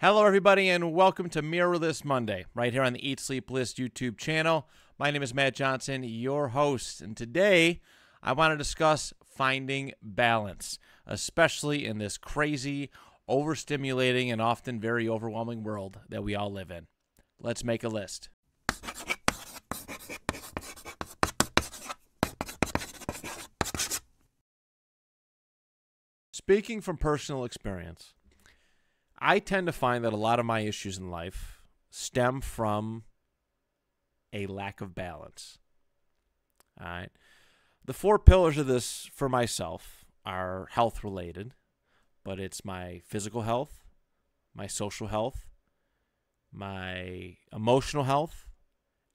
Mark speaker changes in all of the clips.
Speaker 1: Hello, everybody, and welcome to Mirrorless Monday, right here on the Eat, Sleep, List YouTube channel. My name is Matt Johnson, your host, and today I want to discuss finding balance, especially in this crazy, overstimulating, and often very overwhelming world that we all live in. Let's make a list. Speaking from personal experience, I tend to find that a lot of my issues in life stem from a lack of balance. All right. The four pillars of this for myself are health related, but it's my physical health, my social health, my emotional health,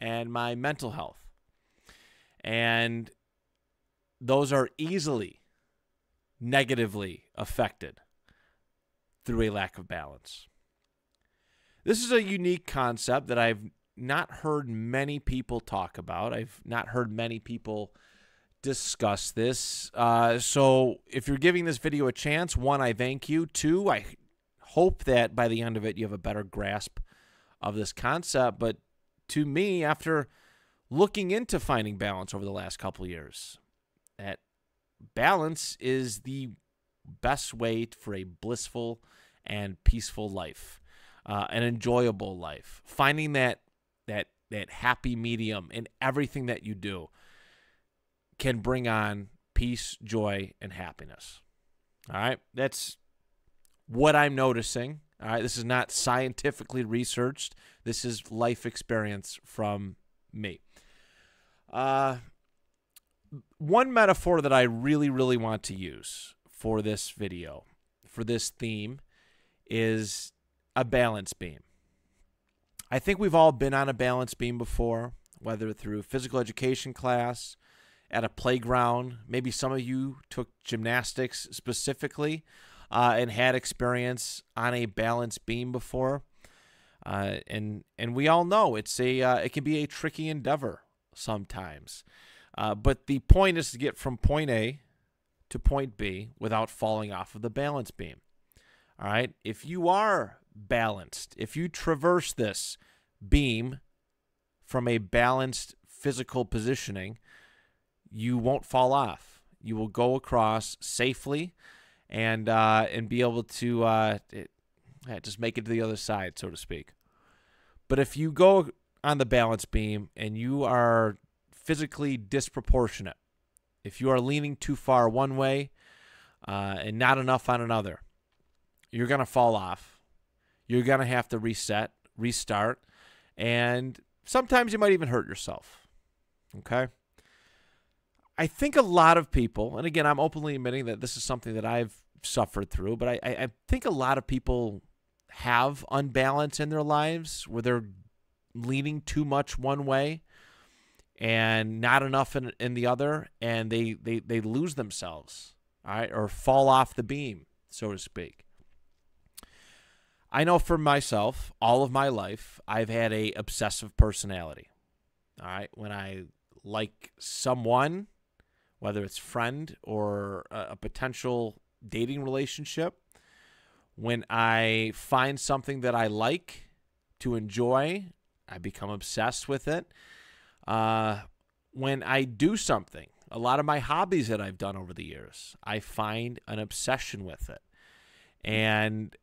Speaker 1: and my mental health. And those are easily negatively affected through a lack of balance. This is a unique concept that I've not heard many people talk about. I've not heard many people discuss this. So if you're giving this video a chance, one, I thank you. Two, I hope that by the end of it you have a better grasp of this concept. But to me, after looking into finding balance over the last couple of years, that balance is the best way for a blissful and peaceful life, an enjoyable life. Finding that happy medium in everything that you do can bring on peace, joy, and happiness. All right, that's what I'm noticing. All right, this is not scientifically researched. This is life experience from me. One metaphor that I really want to use for this video, for this theme, is a balance beam. I think we've all been on a balance beam before, whether through physical education class, at a playground. Maybe some of you took gymnastics specifically and had experience on a balance beam before. And we all know it can be a tricky endeavor sometimes. But the point is to get from point A to point B without falling off of the balance beam. All right? If you are balanced, if you traverse this beam from a balanced physical positioning, you won't fall off. You will go across safely and be able to just make it to the other side, so to speak. But if you go on the balance beam and you are physically disproportionate, if you are leaning too far one way and not enough on another, you're going to fall off. You're going to have to reset, restart, and sometimes you might even hurt yourself. Okay? I think a lot of people, and again, I'm openly admitting that this is something that I've suffered through, but I think a lot of people have unbalance in their lives where they're leaning too much one way and not enough in the other, and they lose themselves, all right, or fall off the beam, so to speak. I know for myself, all of my life, I've had a obsessive personality, all right? When I like someone, whether it's friend or a potential dating relationship, when I find something that I like to enjoy, I become obsessed with it. When I do something, a lot of my hobbies that I've done over the years, I find an obsession with it. And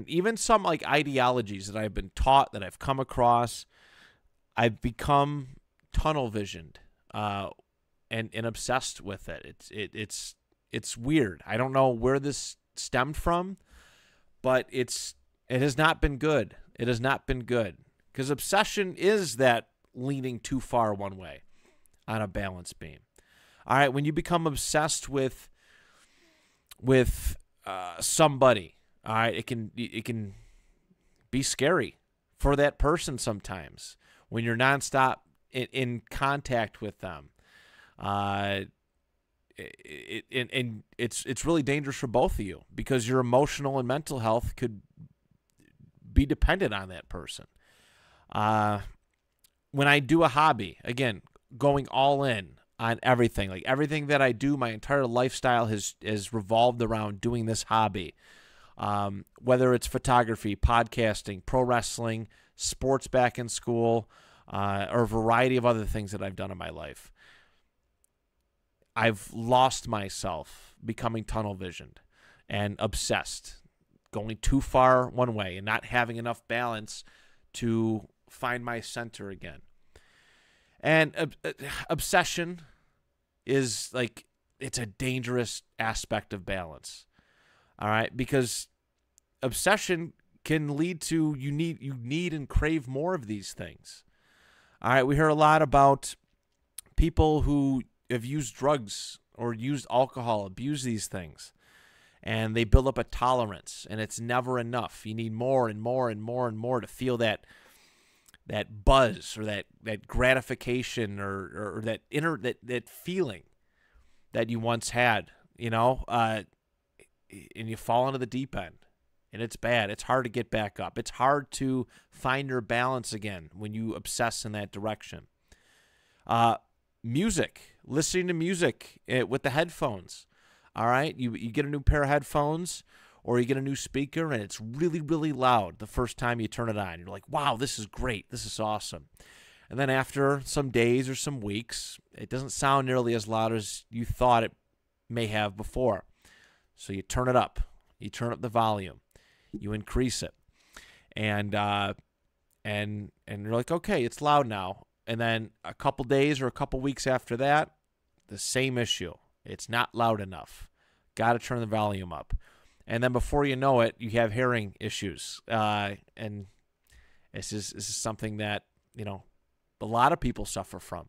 Speaker 1: even some like ideologies that I've been taught, that I've come across, I've become tunnel visioned and obsessed with it. It's weird. I don't know where this stemmed from, but it has not been good. It has not been good, because obsession is that leaning too far one way on a balance beam. All right, when you become obsessed with somebody, all right, it can be scary for that person sometimes when you're nonstop in contact with them. And it's really dangerous for both of you, because your emotional and mental health could be dependent on that person. When I do a hobby, again, going all in on everything, like everything that I do, my entire lifestyle has revolved around doing this hobby. whether it's photography, podcasting, pro wrestling, sports back in school, or a variety of other things that I've done in my life. I've lost myself becoming tunnel visioned and obsessed, going too far one way and not having enough balance to find my center again. And obsession is like, it's a dangerous aspect of balance. All right, because obsession can lead to you need and crave more of these things. All right, we hear a lot about people who have used drugs or used alcohol, abuse these things, and they build up a tolerance, and it's never enough. You need more and more and more and more to feel that buzz or that gratification or that feeling that you once had, and you fall into the deep end, and it's bad. It's hard to get back up. It's hard to find your balance again when you obsess in that direction. Music, listening to music with the headphones. All right, you get a new pair of headphones or you get a new speaker and it's really, really loud the first time you turn it on. You're like, wow, this is great. This is awesome. And then after some days or some weeks, it doesn't sound nearly as loud as you thought it may have before. So you turn it up. You turn up the volume. You increase it. And you're like, okay, it's loud now. And then a couple days or a couple weeks after that, the same issue. It's not loud enough. Got to turn the volume up. And then before you know it, you have hearing issues. And this is something that, a lot of people suffer from.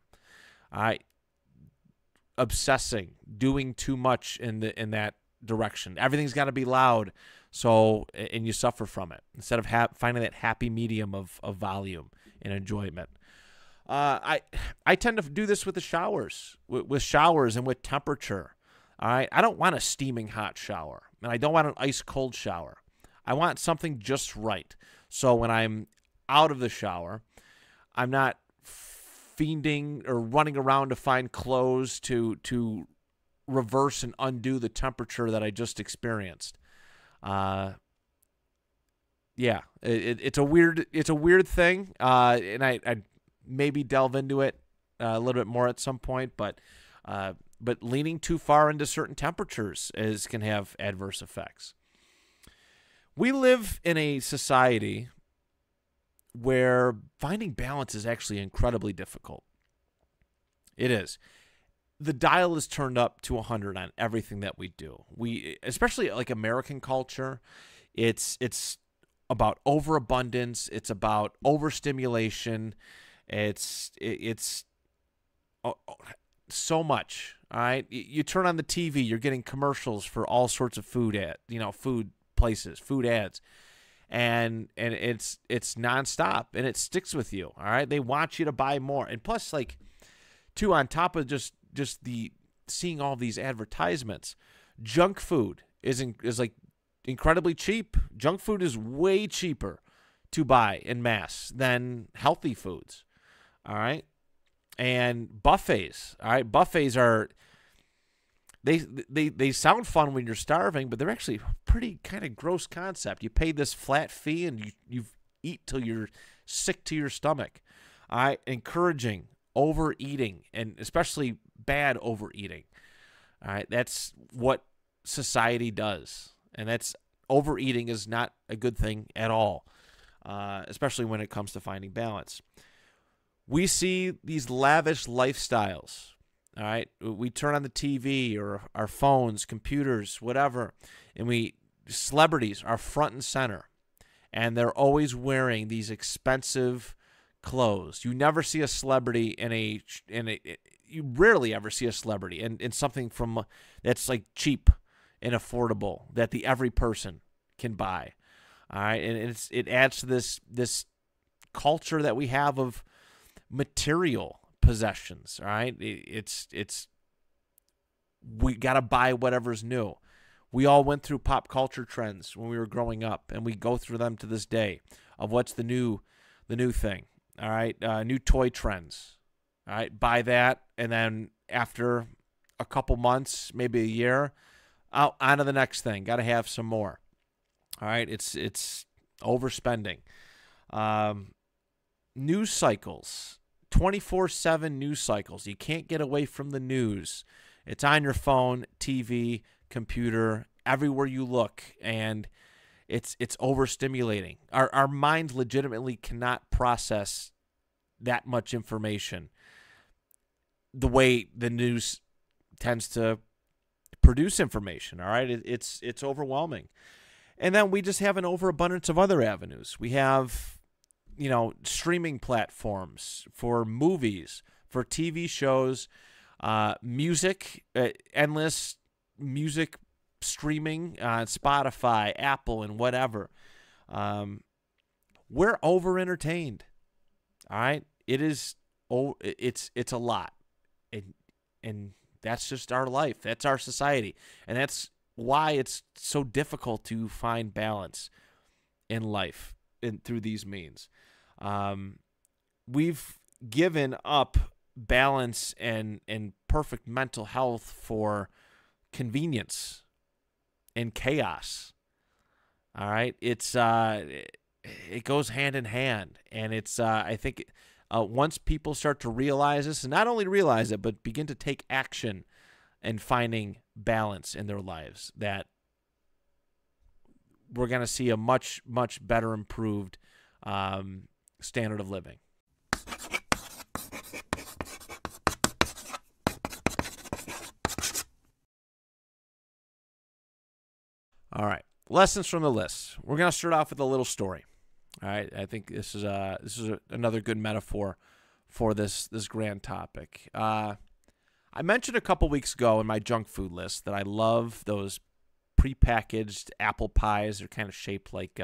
Speaker 1: Obsessing, doing too much in that direction. Everything's got to be loud, and you suffer from it instead of finding that happy medium of volume and enjoyment. I tend to do this with the showers, with showers and with temperature. All right, I don't want a steaming hot shower, and I don't want an ice cold shower. I want something just right. So when I'm out of the shower, I'm not fiending or running around to find clothes to reverse and undo the temperature that I just experienced. Yeah, it's a weird thing, and I maybe delve into it a little bit more at some point, but leaning too far into certain temperatures can have adverse effects. We live in a society where finding balance is actually incredibly difficult. It is. The dial is turned up to 100 on everything that we do. Especially like American culture, it's about overabundance. It's about overstimulation. It's so much. All right, you turn on the TV, you're getting commercials for all sorts of food food places, food ads, and it's nonstop, and it sticks with you. All right, they want you to buy more, and plus, like, too, on top of just the seeing all these advertisements, junk food is like incredibly cheap. Junk food is way cheaper to buy in mass than healthy foods. All right. And buffets. All right. Buffets are, they sound fun when you're starving, but they're actually a pretty kind of gross concept. You pay this flat fee and you eat till you're sick to your stomach. All right. Encouraging overeating, and especially bad overeating. All right. That's what society does. And overeating is not a good thing at all, especially when it comes to finding balance. We see these lavish lifestyles, all right? We turn on the TV or our phones, computers, whatever, and celebrities are front and center, and they're always wearing these expensive clothes. You never see a celebrity you rarely ever see a celebrity in something that's like cheap and affordable that the every person can buy. All right, and it adds to this culture that we have of material possessions. All right, we got to buy whatever's new. We all went through pop culture trends when we were growing up, and we go through them to this day of what's the new thing. All right, new toy trends. All right, buy that, and then after a couple months, maybe a year, on to the next thing. Got to have some more. All right, it's overspending. News cycles, 24/7 news cycles. You can't get away from the news. It's on your phone, TV, computer, everywhere you look, and it's overstimulating. Our mind legitimately cannot process that much information the way the news tends to produce information. All right, it's overwhelming. And then we just have an overabundance of other avenues. We have, streaming platforms for movies, for TV shows, music, endless music streaming on Spotify, Apple, and whatever. We're over entertained. All right, it's a lot, and that's just our life. That's our society, and that's why it's so difficult to find balance in life through these means. We've given up balance and perfect mental health for convenience and chaos. All right, it goes hand in hand, and I think once people start to realize this, and not only realize it, but begin to take action and finding balance in their lives, that we're going to see a much, much better improved standard of living. All right, lessons from the list. We're going to start off with a little story. All right, I think this is another good metaphor for this grand topic. I mentioned a couple weeks ago in my junk food list that I love those prepackaged apple pies. They're kind of shaped like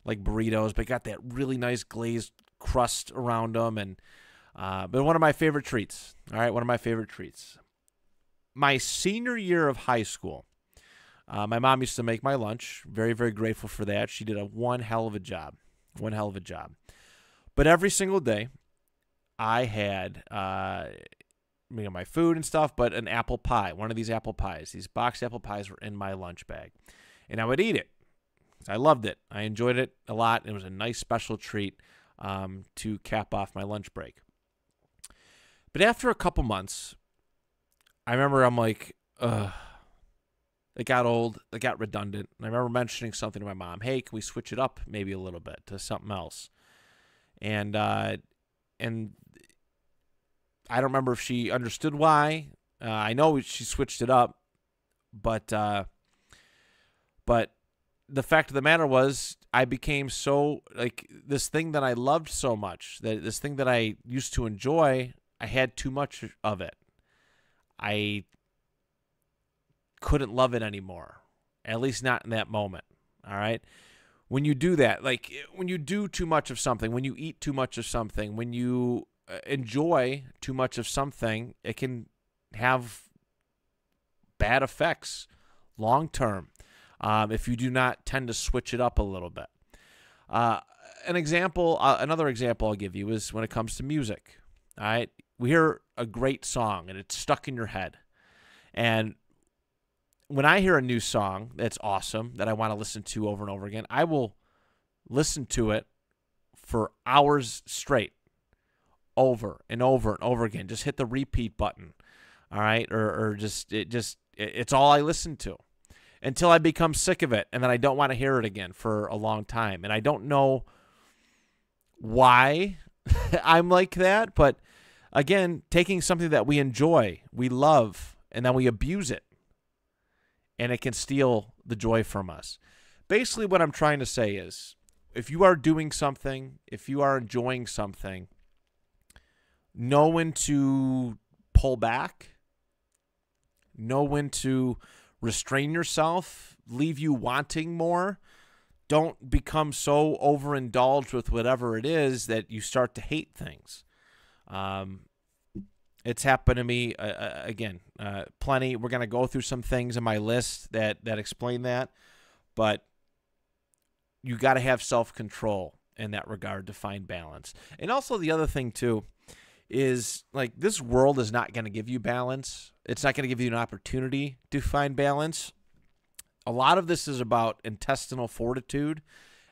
Speaker 1: burritos, but got that really nice glazed crust around them, and but one of my favorite treats. All right, one of my favorite treats. My senior year of high school, my mom used to make my lunch. Very, very grateful for that. She did one hell of a job. One hell of a job. But every single day, I had my food and stuff, but an apple pie, one of these apple pies. These boxed apple pies were in my lunch bag, and I would eat it. I loved it. I enjoyed it a lot. It was a nice special treat to cap off my lunch break. But after a couple months, I remember I'm like, ugh. It got old. It got redundant. And I remember mentioning something to my mom. Hey, can we switch it up maybe a little bit to something else? And I don't remember if she understood why. I know she switched it up, but the fact of the matter was, I became so, this thing that I loved so much, this thing that I used to enjoy, I had too much of it. I couldn't love it anymore, at least not in that moment. All right. When you do that, when you do too much of something, when you eat too much of something, when you enjoy too much of something, it can have bad effects long term if you do not tend to switch it up a little bit. Another example I'll give you is when it comes to music. All right, we hear a great song and it's stuck in your head, and when I hear a new song that's awesome that I want to listen to over and over again, I will listen to it for hours straight, over and over and over again. Just hit the repeat button, all right? It's all I listen to until I become sick of it, and then I don't want to hear it again for a long time. And I don't know why I'm like that, but again, taking something that we enjoy, we love, and then we abuse it, and it can steal the joy from us. Basically, what I'm trying to say is, if you are doing something, if you are enjoying something, know when to pull back, know when to restrain yourself, leave you wanting more. Don't become so overindulged with whatever it is that you start to hate things. It's happened to me, again, plenty. We're going to go through some things in my list that explain that, but you got to have self-control in that regard to find balance. And also the other thing, too, is this world is not going to give you balance. It's not going to give you an opportunity to find balance. A lot of this is about intestinal fortitude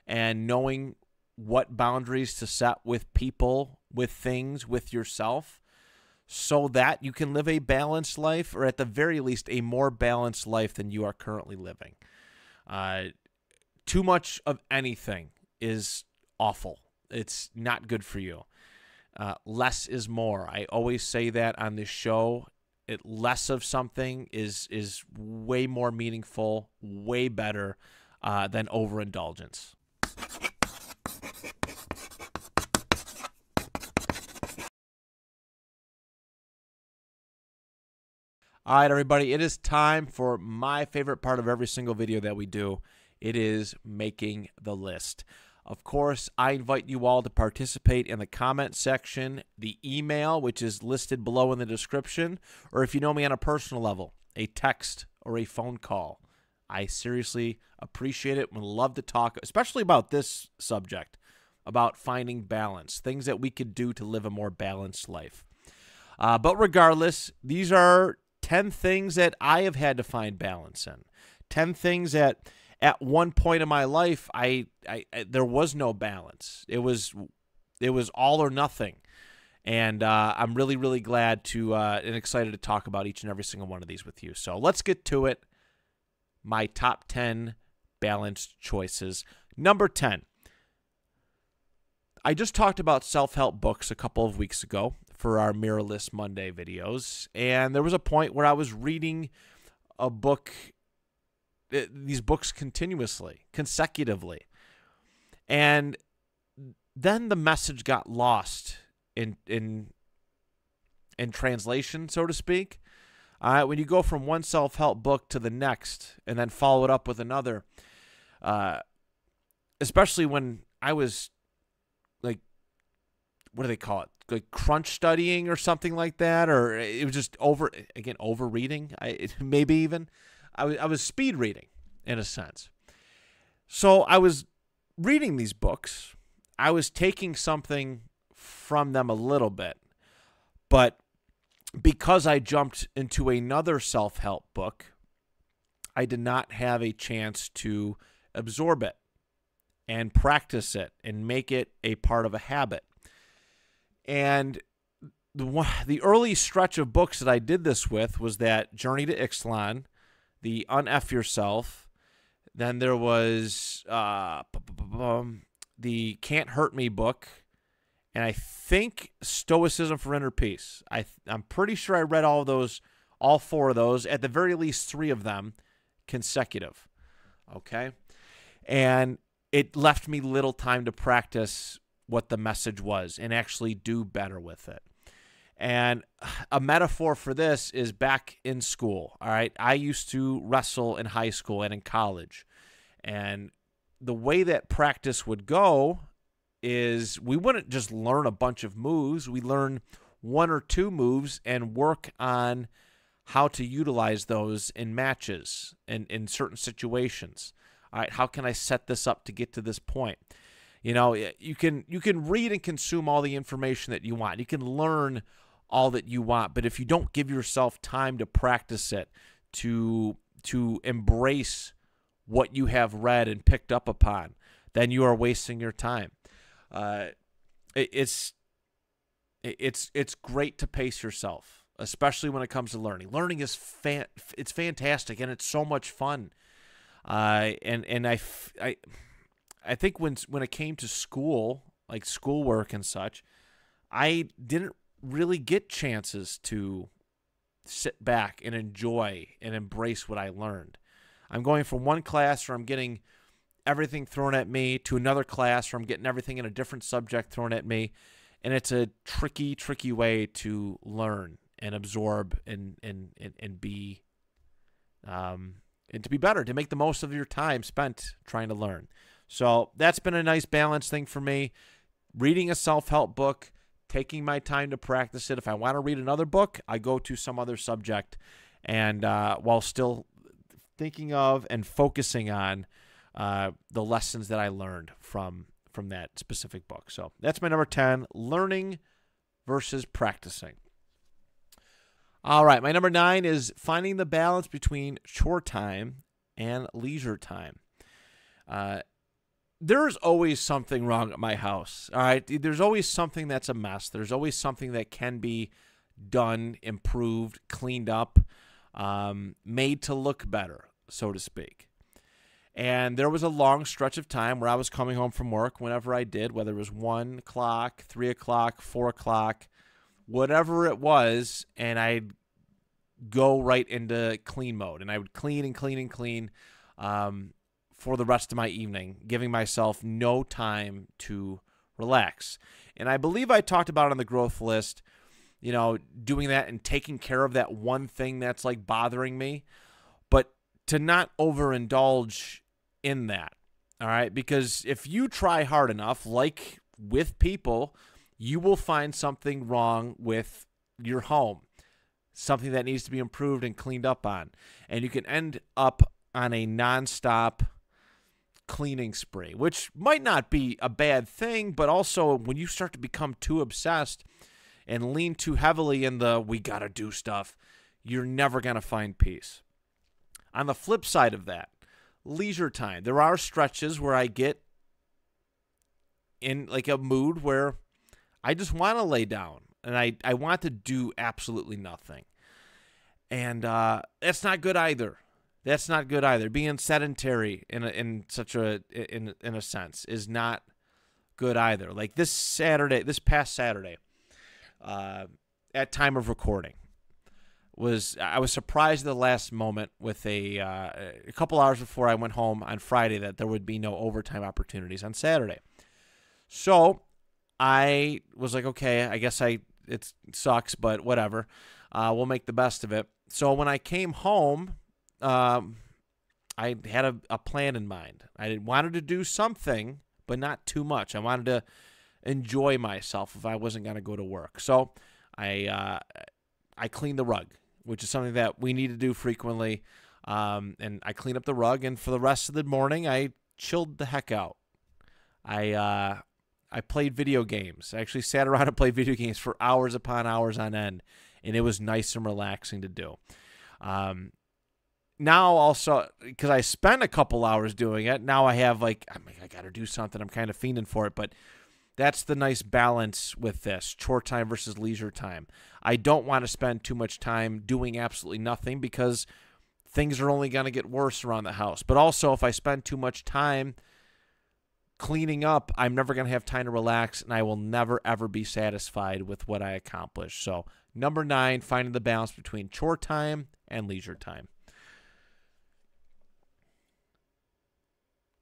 Speaker 1: and knowing what boundaries to set with people, with things, with yourself, so that you can live a balanced life, or at the very least, a more balanced life than you are currently living. Too much of anything is awful. It's not good for you. Less is more. I always say that on this show. Less of something is way more meaningful, way better than overindulgence. All right, everybody, it is time for my favorite part of every single video that we do. It is making the list. Of course, I invite you all to participate in the comment section, the email, which is listed below in the description, or if you know me on a personal level, a text or a phone call. I seriously appreciate it and love to talk, especially about this subject, about finding balance, things that we could do to live a more balanced life. But regardless, these are 10 things that I have had to find balance in. 10 things that at one point in my life, there was no balance. It was all or nothing. And I'm really, really glad to and excited to talk about each and every single one of these with you. So let's get to it. My top 10 balanced choices. Number 10. I just talked about self-help books a couple of weeks ago for our Mirrorless Monday videos. And there was a point where I was reading a book, these books consecutively. And then the message got lost in translation, so to speak. When you go from one self-help book to the next and then follow it up with another, especially when I was like, what do they call it? Like crunch studying or something like that, or it was just over reading. Maybe even I was speed reading in a sense. So I was reading these books. I was taking something from them a little bit, but because I jumped into another self-help book, I did not have a chance to absorb it and practice it and make it a part of a habit. And the early stretch of books that I did this with was that Journey to Ixtlan, the Unf Yourself. Then there was the Can't Hurt Me book. And I think Stoicism for Inner Peace. I'm pretty sure I read all four of those, at the very least 3 of them consecutive. Okay? And it left me little time to practice what the message was and actually do better with it. And a metaphor for this is back in school. All right? I used to wrestle in high school and in college. And the way that practice would go is we wouldn't just learn a bunch of moves. We learn 1 or 2 moves and work on how to utilize those in matches and in certain situations. All right, how can I set this up to get to this point? You know, you can read and consume all the information that you want. You can learn all that you want, but if you don't give yourself time to practice it, to embrace what you have read and picked up upon, then you are wasting your time. It's great to pace yourself, especially when it comes to learning. Learning is it's fantastic and it's so much fun. And I think when it came to school, like schoolwork and such, I didn't really get chances to sit back and enjoy and embrace what I learned. I'm going from one class where I'm getting everything thrown at me to another class where I'm getting everything in a different subject thrown at me. And it's a tricky way to learn and absorb and be and to be better, to make the most of your time spent trying to learn. So that's been a nice balance thing for me. Reading a self-help book, taking my time to practice it. If I want to read another book, I go to some other subject, and while still thinking of and focusing on the lessons that I learned from that specific book. So that's my number 10, learning versus practicing. All right, my number 9 is finding the balance between chore time and leisure time. There's always something wrong at my house. All right. There's always something that's a mess. There's always something that can be done, improved, cleaned up, made to look better, so to speak. And there was a long stretch of time where I was coming home from work whenever I did, whether it was 1 o'clock, 3 o'clock, 4 o'clock, whatever it was, and I'd go right into clean mode. And I would clean and clean and clean for the rest of my evening, giving myself no time to relax. And I believe I talked about on the growth list, doing that and taking care of that one thing that's like bothering me, but to not overindulge in that. All right. Because if you try hard enough, like with people, you will find something wrong with your home, something that needs to be improved and cleaned up on. And you can end up on a nonstop cleaning spree, which might not be a bad thing, but also when you start to become too obsessed and lean too heavily in the we gotta do stuff, you're never gonna find peace. On the flip side of that, leisure time. There are stretches where I get in like a mood where I just want to lay down and I want to do absolutely nothing. And that's not good either. That's not good either. Being sedentary in a sense is not good either. Like this past Saturday, at time of recording, I was surprised at the last moment with a couple hours before I went home on Friday that there would be no overtime opportunities on Saturday. So I was like, okay, I guess it sucks, but whatever. We'll make the best of it. So when I came home, I had a plan in mind. I wanted to do something, but not too much. I wanted to enjoy myself if I wasn't going to go to work. So I cleaned the rug, which is something that we need to do frequently. And I cleaned up the rug, and for the rest of the morning, I chilled the heck out. I played video games. I actually sat around and played video games for hours upon hours on end, and it was nice and relaxing to do. Now also, because I spent a couple hours doing it, now I have I got to do something. I'm kind of fiending for it, but that's the nice balance with this, chore time versus leisure time. I don't want to spend too much time doing absolutely nothing because things are only going to get worse around the house. But also, if I spend too much time cleaning up, I'm never going to have time to relax, and I will never, ever be satisfied with what I accomplish. So, number 9, finding the balance between chore time and leisure time.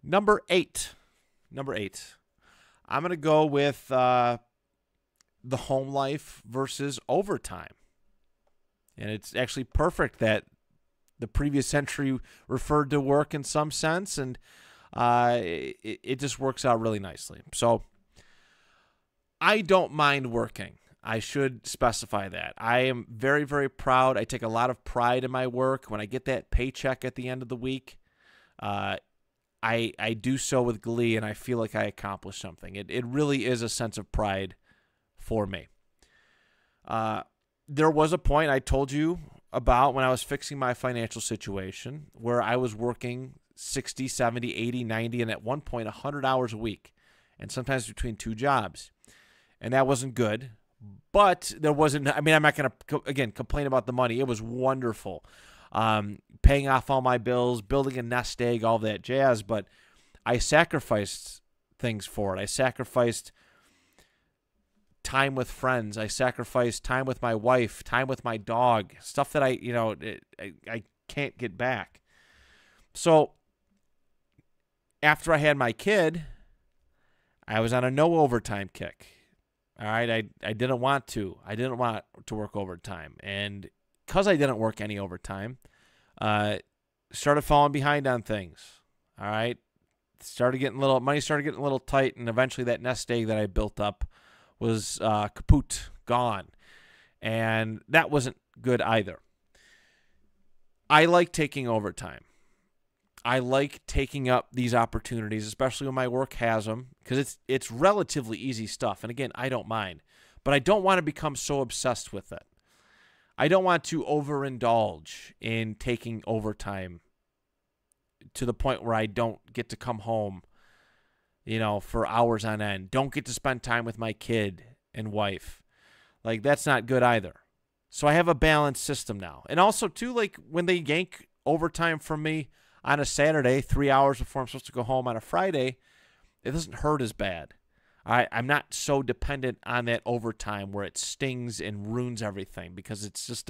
Speaker 1: Number 8. I'm going to go with the home life versus overtime. And it's actually perfect that the previous entry referred to work in some sense, and it just works out really nicely. So I don't mind working. I should specify that. I am very, very proud. I take a lot of pride in my work. When I get that paycheck at the end of the week, I do so with glee, and I feel like I accomplished something. It really is a sense of pride for me. There was a point I told you about when I was fixing my financial situation where I was working 60, 70, 80, 90, and at one point 100 hours a week, and sometimes between 2 jobs. And that wasn't good, but there wasn't, I'm not going to, again, complain about the money. It was wonderful. Paying off all my bills, building a nest egg, all that jazz, but I sacrificed things for it. I sacrificed time with friends. I sacrificed time with my wife, time with my dog, stuff that I can't get back. So after I had my kid, I was on a no overtime kick. All right, I didn't want to. I didn't want to work overtime, and because I didn't work any overtime, started falling behind on things. All right, money started getting a little tight, and eventually that nest egg that I built up was kaput, gone, and that wasn't good either. I like taking overtime. I like taking up these opportunities, especially when my work has them, because it's relatively easy stuff. And again, I don't mind, but I don't want to become so obsessed with it. I don't want to overindulge in taking overtime to the point where I don't get to come home, for hours on end. Don't get to spend time with my kid and wife. Like, that's not good either. So I have a balanced system now. And also, too, like, when they yank overtime from me on a Saturday, 3 hours before I'm supposed to go home on a Friday, it doesn't hurt as bad. I'm not so dependent on that overtime where it stings and ruins everything, because it just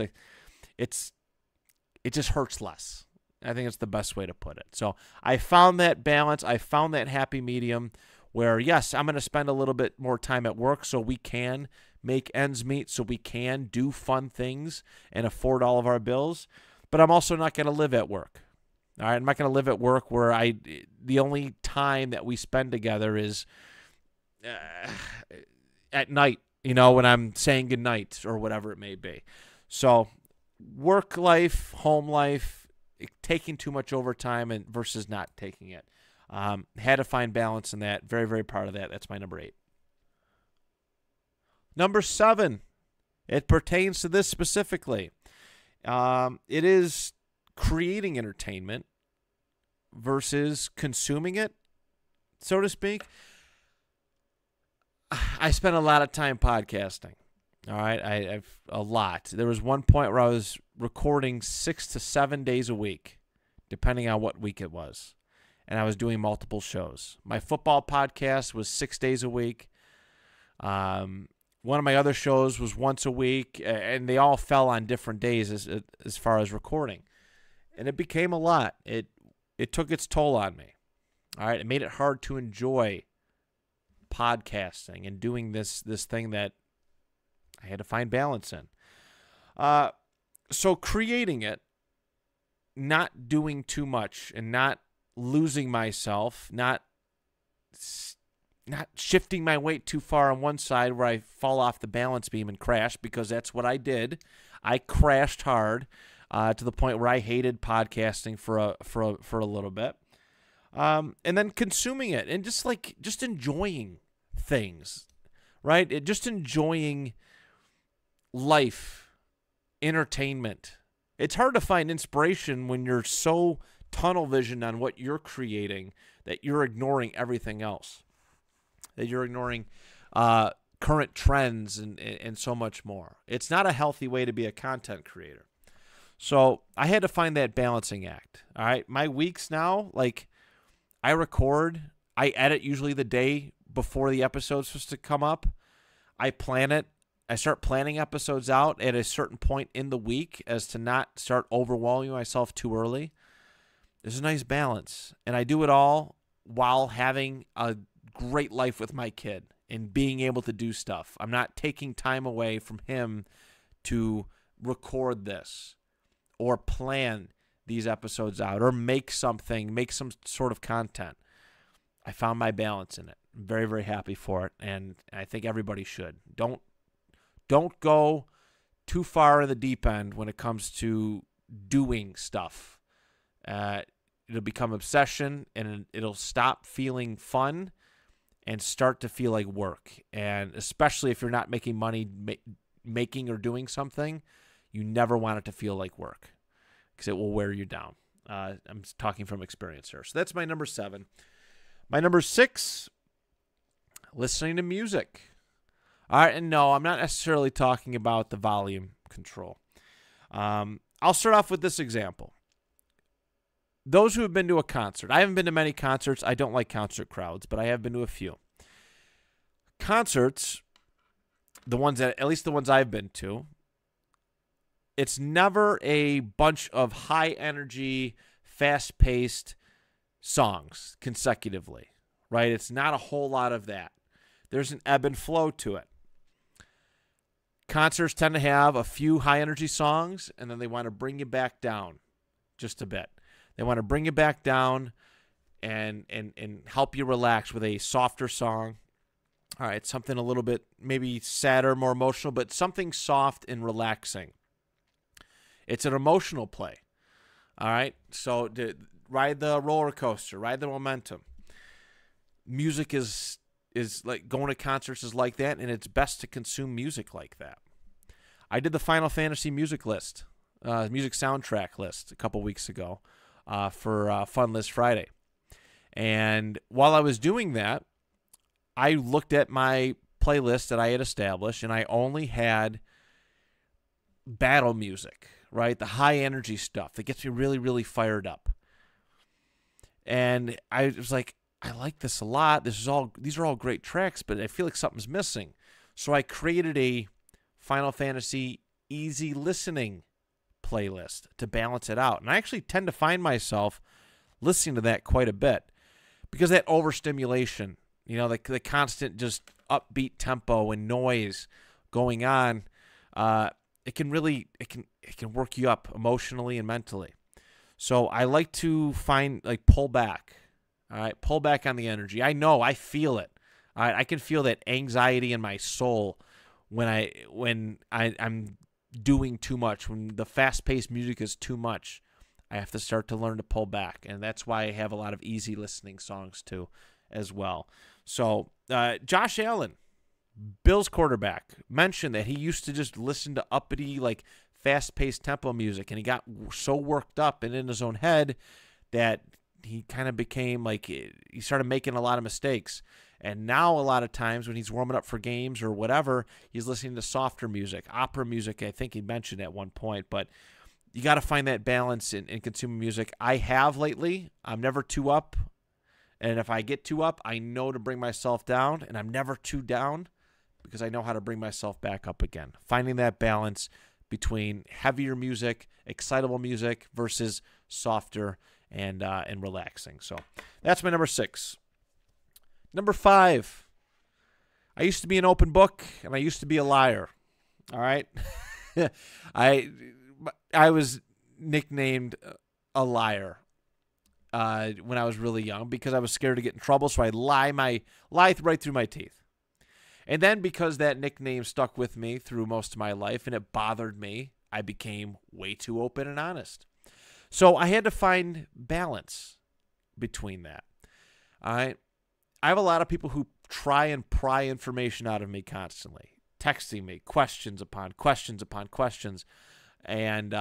Speaker 1: hurts less. I think it's the best way to put it. So I found that balance. I found that happy medium where, yes, I'm going to spend a little bit more time at work so we can make ends meet, so we can do fun things and afford all of our bills. But I'm also not going to live at work. All right, I'm not going to live at work where the only time that we spend together is at night, when I'm saying goodnight or whatever it may be. So work life, home life, taking too much overtime versus not taking it. Had to find balance in that. Very, very proud of that. That's my number 8. Number 7, it pertains to this specifically. It is creating entertainment versus consuming it, so to speak. I spent a lot of time podcasting. All right, I've a lot. There was one point where I was recording 6 to 7 days a week, depending on what week it was, and I was doing multiple shows. My football podcast was 6 days a week. One of my other shows was once a week, and they all fell on different days as far as recording, and it became a lot. It took its toll on me. All right, it made it hard to enjoy podcasting and doing this thing that I had to find balance in. So creating it, not doing too much and not losing myself, not shifting my weight too far on one side where I fall off the balance beam and crash, because that's what I did. I crashed hard to the point where I hated podcasting for a little bit. And then consuming it and just enjoying things, right? Just enjoying life, entertainment. It's hard to find inspiration when you're so tunnel visioned on what you're creating that you're ignoring everything else, that you're ignoring current trends and so much more. It's not a healthy way to be a content creator. So I had to find that balancing act. All right, my weeks now, like, I record, I edit usually the day before the episode's supposed to come up. I plan it. I start planning episodes out at a certain point in the week as to not start overwhelming myself too early. There's a nice balance. And I do it all while having a great life with my kid and being able to do stuff. I'm not taking time away from him to record this or plan these episodes out or make some sort of content. I found my balance in it. I'm very, very happy for it, and I think everybody should. Don't go too far in the deep end when it comes to doing stuff. It'll become obsession, and it'll stop feeling fun and start to feel like work. And especially if you're not making money making or doing something, you never want it to feel like work because it will wear you down. I'm talking from experience here. So that's my number 7. My number 6, listening to music. All right, and no, I'm not necessarily talking about the volume control. I'll start off with this example. Those who have been to a concert. I haven't been to many concerts. I don't like concert crowds, but I have been to a few. Concerts, at least the ones I've been to, it's never a bunch of high-energy, fast-paced songs consecutively, right? It's not a whole lot of that. There's an ebb and flow to it. Concerts tend to have a few high-energy songs, and then they want to bring you back down just a bit. They want to bring you back down and help you relax with a softer song. All right, something a little bit maybe sadder, more emotional, but something soft and relaxing. It's an emotional play. All right, so ride the roller coaster, ride the momentum. Music is like going to concerts is like that, and it's best to consume music like that. I did the Final Fantasy music list, music soundtrack list a couple weeks ago. for Fun List Friday. And while I was doing that, I looked at my playlist that I had established, and I only had battle music, right? The high energy stuff that gets me really, really fired up. And I was like, I like this a lot. These are all great tracks, but I feel like something's missing. So I created a Final Fantasy easy listening playlist to balance it out. And I actually tend to find myself listening to that quite a bit because that overstimulation, the constant just upbeat tempo and noise going on, it can work you up emotionally and mentally. So I like to pull back. All right, pull back on the energy. I know, I feel it. All right, I can feel that anxiety in my soul when I'm doing too much, when the fast-paced music is too much. I have to start to learn to pull back, and that's why I have a lot of easy listening songs too, as well. So Josh Allen, Bills quarterback, mentioned that he used to just listen to uppity, fast-paced tempo music, and he got so worked up and in his own head that he kind of became he started making a lot of mistakes. And now a lot of times when he's warming up for games or whatever, he's listening to softer music, opera music, I think he mentioned at one point. But you got to find that balance in consuming music. I have lately. I'm never too up. And if I get too up, I know to bring myself down. And I'm never too down because I know how to bring myself back up again. Finding that balance between heavier music, excitable music versus softer and relaxing. So that's my number 6. Number 5, I used to be an open book, and I used to be a liar. All right? I was nicknamed a liar when I was really young because I was scared to get in trouble, so I'd lie right through my teeth. And then because that nickname stuck with me through most of my life and it bothered me, I became way too open and honest. So I had to find balance between that. All right? I have a lot of people who try and pry information out of me constantly, texting me questions upon questions upon questions, and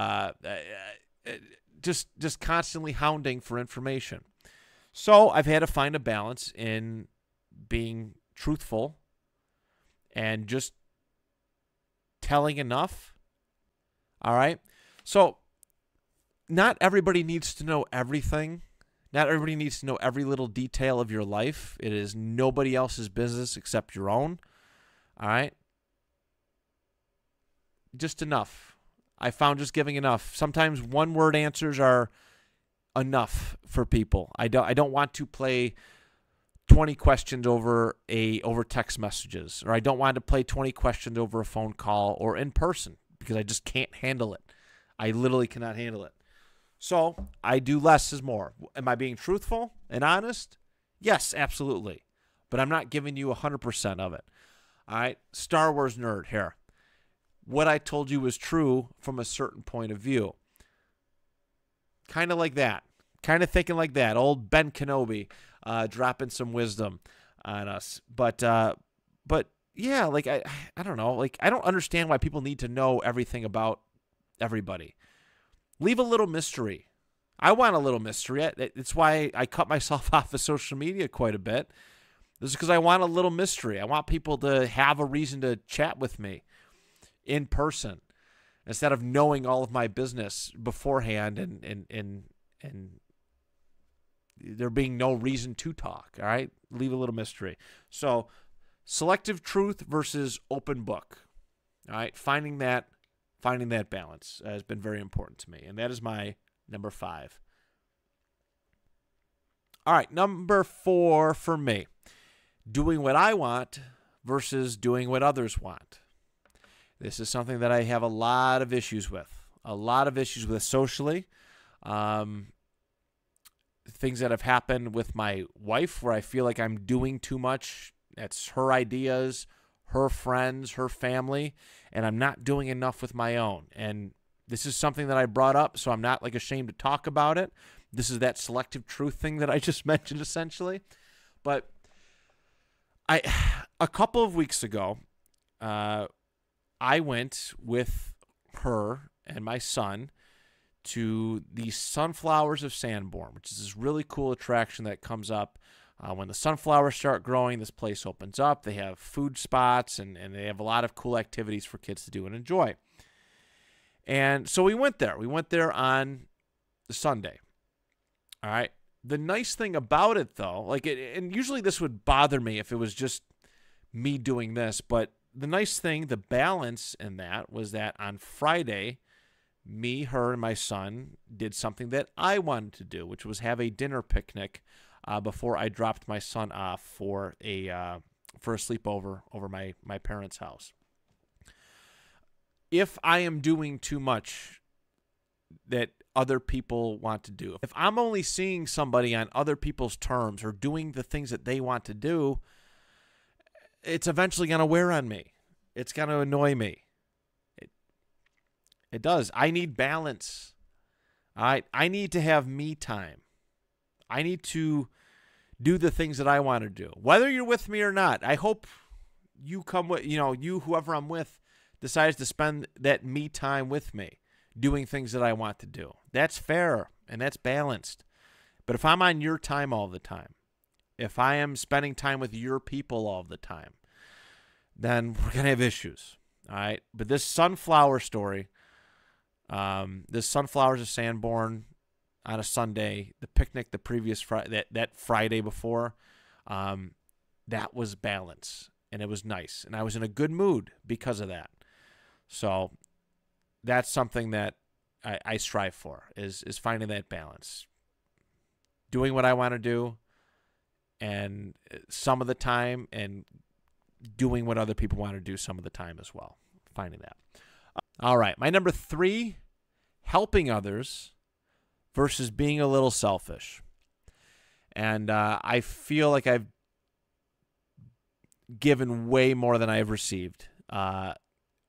Speaker 1: just constantly hounding for information. So I've had to find a balance in being truthful and just telling enough. All right? So not everybody needs to know everything. Not everybody needs to know every little detail of your life. It is nobody else's business except your own. All right? Just enough. I found just giving enough. Sometimes one-word answers are enough for people. I don't want to play 20 questions over text messages, or I don't want to play 20 questions over a phone call or in person because I just can't handle it. I literally cannot handle it. So I do less is more. Am I being truthful and honest? Yes, absolutely. But I'm not giving you 100% of it. All right? Star Wars nerd here. What I told you was true from a certain point of view. Kind of like that. Kind of thinking like that. Old Ben Kenobi dropping some wisdom on us. But yeah, I don't know. I don't understand why people need to know everything about everybody. Leave a little mystery. I want a little mystery. It's why I cut myself off of social media quite a bit. This is because I want a little mystery. I want people to have a reason to chat with me in person instead of knowing all of my business beforehand and there being no reason to talk. All right? Leave a little mystery. So selective truth versus open book. All right? Finding that balance has been very important to me, and that is my number 5. All right, number 4 for me, doing what I want versus doing what others want. This is something that I have a lot of issues with socially. Things that have happened with my wife where I feel like I'm doing too much. That's her ideas, her friends, her family, and I'm not doing enough with my own. And this is something that I brought up, so I'm not ashamed to talk about it. This is that selective truth thing that I just mentioned essentially. But a couple of weeks ago, I went with her and my son to the Sunflowers of Sanborn, which is this really cool attraction that comes up when the sunflowers start growing. This place opens up. They have food spots, and they have a lot of cool activities for kids to do and enjoy. And so we went there. We went there on Sunday. All right. The nice thing about it, though, and usually this would bother me if it was just me doing this, but the nice thing, the balance in that was that on Friday, me, her, and my son did something that I wanted to do, which was have a dinner picnic before I dropped my son off for a sleepover over my parents' house. If I am doing too much that other people want to do, if I'm only seeing somebody on other people's terms or doing the things that they want to do, it's eventually going to wear on me. It's going to annoy me. It does. I need balance. All right? I need to have me time. I need to do the things that I want to do. Whether you're with me or not, I hope you come with, whoever I'm with, decides to spend that me time with me, doing things that I want to do. That's fair and that's balanced. But if I'm on your time all the time, if I am spending time with your people all the time, then we're going to have issues. All right. But this sunflower story, this Sunflowers of Sanborn on a Sunday, the picnic the previous Friday, that Friday before, that was balance and it was nice. And I was in a good mood because of that. So that's something that I strive for is finding that balance. Doing what I want to do and some of the time, and doing what other people want to do some of the time as well. Finding that. All right. My number 3, helping others versus being a little selfish. And I feel like I've given way more than I've received. I'm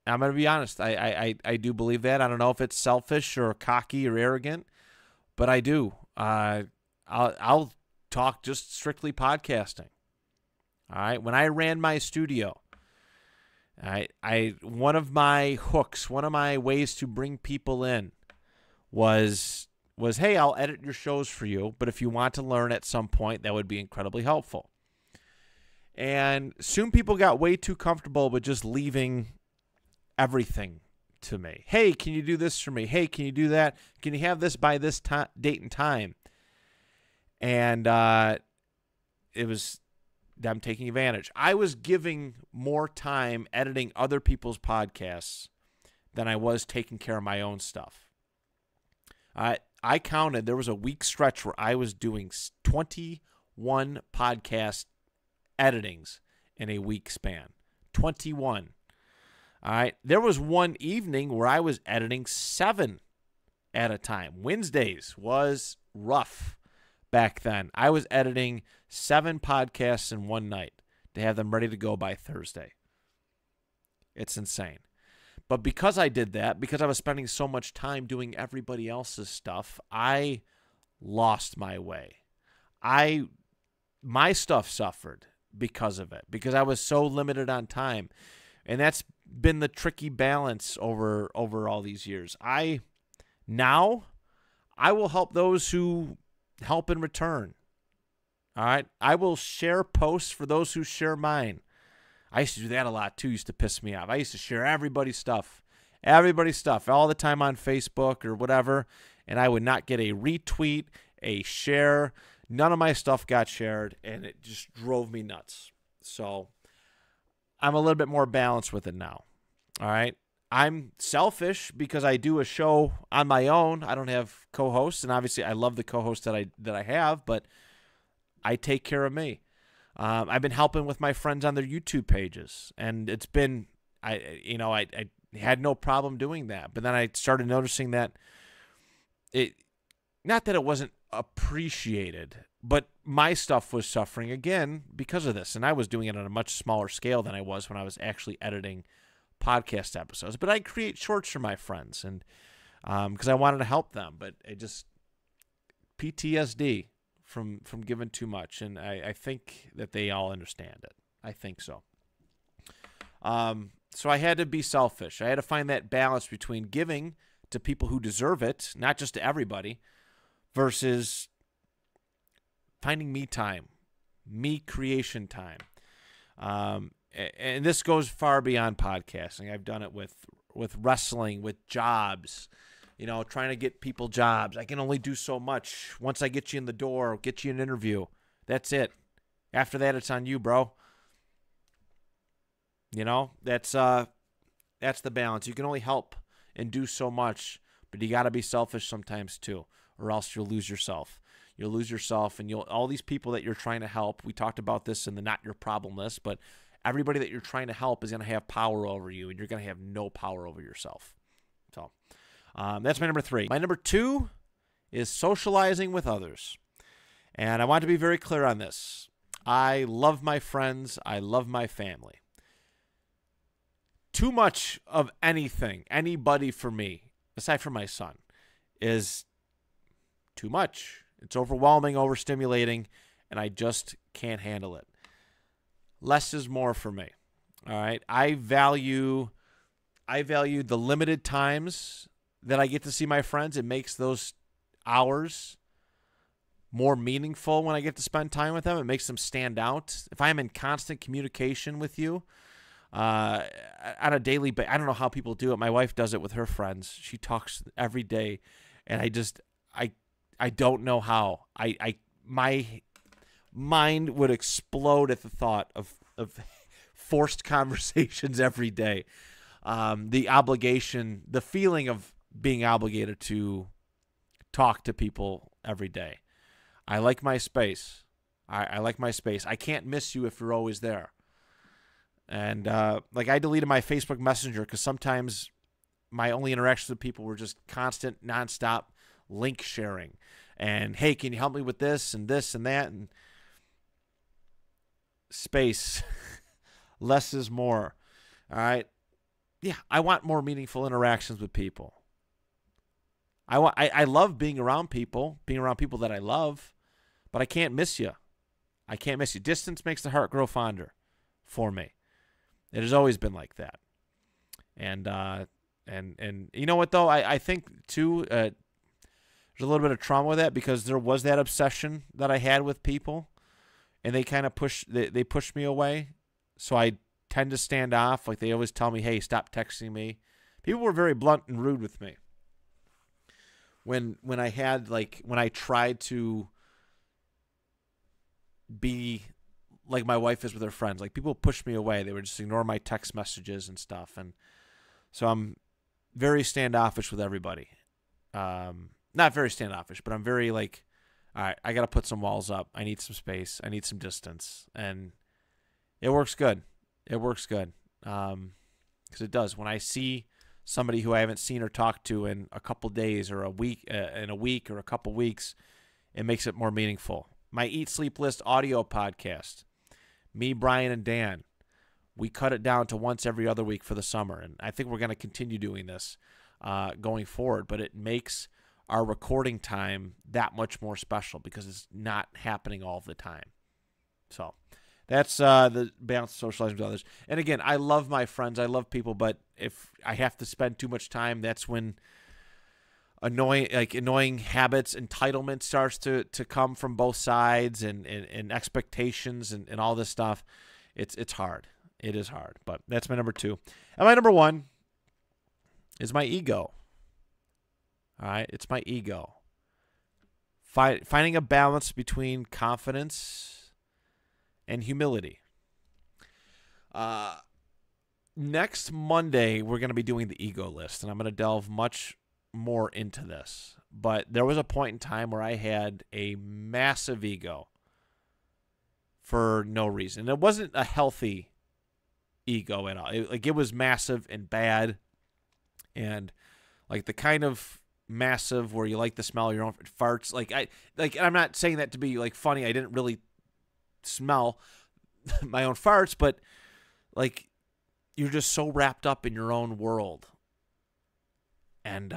Speaker 1: going to be honest. I do believe that. I don't know if it's selfish or cocky or arrogant, but I do. I'll talk just strictly podcasting. All right. When I ran my studio, one of my hooks, one of my ways to bring people in was, hey, I'll edit your shows for you, but if you want to learn at some point, that would be incredibly helpful. And soon people got way too comfortable with just leaving everything to me. Hey, can you do this for me? Hey, can you do that? Can you have this by this date and time? And it was them taking advantage. I was giving more time editing other people's podcasts than I was taking care of my own stuff. I counted, there was a week stretch where I was doing 21 podcast editings in a week span. 21. All right. There was one evening where I was editing 7 at a time. Wednesdays was rough back then. I was editing 7 podcasts in one night to have them ready to go by Thursday. It's insane. But because I did that, because I was spending so much time doing everybody else's stuff, I lost my way. My stuff suffered because of it, because I was so limited on time. And that's been the tricky balance over all these years. Now I will help those who help in return. All right. I will share posts for those who share mine. I used to do that a lot too. It used to piss me off. I used to share everybody's stuff all the time on Facebook or whatever. And I would not get a retweet, a share. None of my stuff got shared, and it just drove me nuts. So I'm a little bit more balanced with it now. All right. I'm selfish because I do a show on my own. I don't have co-hosts, and obviously I love the co-hosts that I have, but I take care of me. I've been helping with my friends on their YouTube pages, and it's been, I had no problem doing that. But then I started noticing that not that it wasn't appreciated, but my stuff was suffering again because of this. And I was doing it on a much smaller scale than I was when I was actually editing podcast episodes. But I create shorts for my friends, and because I wanted to help them. But it just PTSD from giving too much, and I think that they all understand it. I think so. So I had to be selfish. I had to find that balance between giving to people who deserve it, not just to everybody, versus finding me time, me creation time. And this goes far beyond podcasting. I've done it with wrestling, with jobs, trying to get people jobs. I can only do so much. Once I get you in the door, get you an interview, that's it. After that, it's on you, bro. That's the balance. You can only help and do so much, but you got to be selfish sometimes too, or else you'll lose yourself. You'll lose yourself, and all these people that you're trying to help. We talked about this in the Not Your Problem list, but everybody that you're trying to help is going to have power over you, and you're going to have no power over yourself. So that's my number 3. My number 2 is socializing with others. And I want to be very clear on this. I love my friends. I love my family. Too much of anything, anybody for me, aside from my son, is too much. It's overwhelming, overstimulating, and I just can't handle it. Less is more for me. All right. I value the limited times that I get to see my friends. It makes those hours more meaningful when I get to spend time with them. It makes them stand out. If I'm in constant communication with you on a daily basis, I don't know how people do it. My wife does it with her friends. She talks every day, and I don't know how. My mind would explode at the thought of forced conversations every day. The obligation, the feeling of being obligated to talk to people every day. I like my space. I like my space. I can't miss you if you're always there. And I deleted my Facebook Messenger because sometimes my only interactions with people were just constant, nonstop link sharing. And, hey, can you help me with this and that? And space. Less is more. All right? Yeah, I want more meaningful interactions with people. I love being around people that I love, but I can't miss you. I can't miss you. Distance makes the heart grow fonder for me. It has always been like that. And you know what, though? I think, too, there's a little bit of trauma with that because there was that obsession that I had with people, and they kind of pushed me away. So I tend to stand off. Like, they always tell me, hey, stop texting me. People were very blunt and rude with me. When I tried to be like my wife is with her friends, like, people pushed me away. They would just ignore my text messages and stuff. And so I'm very standoffish with everybody. Not very standoffish, but I'm very all right, I got to put some walls up. I need some space. I need some distance. And it works good. It works good. Because it does. When I see somebody who I haven't seen or talked to in a couple days or a week or a couple weeks, it makes it more meaningful. My Eat Sleep List audio podcast, me, Brian, and Dan, we cut it down to once every other week for the summer. And I think we're going to continue doing this going forward. But it makes our recording time that much more special because it's not happening all the time. So that's the balance of socializing with others. And again, I love my friends. I love people. But if I have to spend too much time, that's when annoying habits, entitlement starts to come from both sides, and expectations and all this stuff. It's hard. It is hard. But that's my number 2. And my number 1 is my ego. All right, it's my ego. Finding a balance between confidence and humility. Next Monday, we're going to be doing the ego list, and I'm going to delve much more into this. But there was a point in time where I had a massive ego for no reason. And it wasn't a healthy ego at all. It was massive and bad, and the kind of massive where you like the smell of your own farts. I'm not saying that to be funny. I didn't really smell my own farts, but you're just so wrapped up in your own world and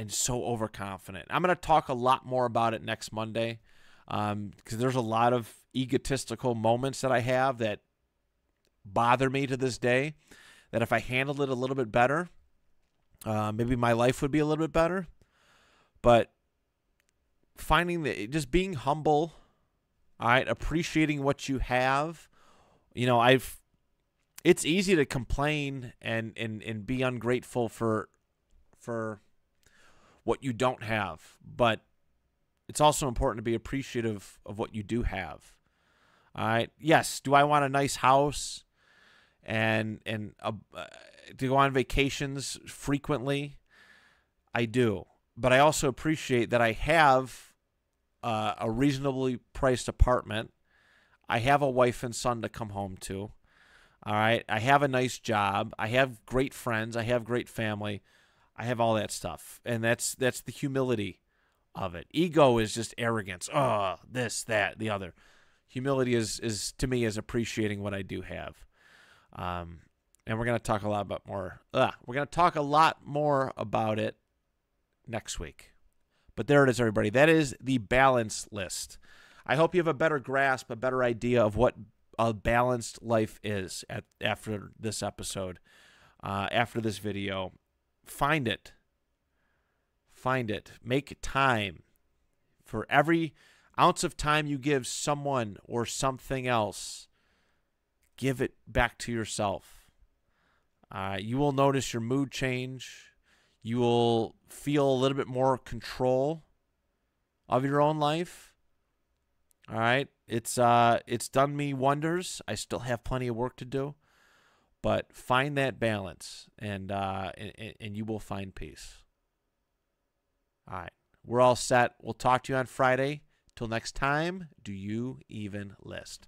Speaker 1: so overconfident. I'm going to talk a lot more about it next Monday because there's a lot of egotistical moments that I have that bother me to this day, that if I handled it a little bit better, maybe my life would be a little bit better. But just being humble, all right, appreciating what you have. It's easy to complain and be ungrateful for what you don't have, but it's also important to be appreciative of what you do have. All right. Yes. Do I want a nice house and to go on vacations frequently? I do, but I also appreciate that I have a reasonably priced apartment. I have a wife and son to come home to. All right. I have a nice job. I have great friends. I have great family. I have all that stuff. And that's the humility of it. Ego is just arrogance. Oh, this, that, the other. Humility is to me is appreciating what I do have. And we're going to talk a lot about more. We're going to talk a lot more about it next week. But there it is, everybody. That is the balance list. I hope you have a better grasp, a better idea of what a balanced life is after this episode, after this video. Find it. Make time. For every ounce of time you give someone or something else, give it back to yourself. You will notice your mood change. You will feel a little bit more control of your own life. All right. It's done me wonders. I still have plenty of work to do, but find that balance, and you will find peace. All right. We're all set. We'll talk to you on Friday. Till next time, do you even list?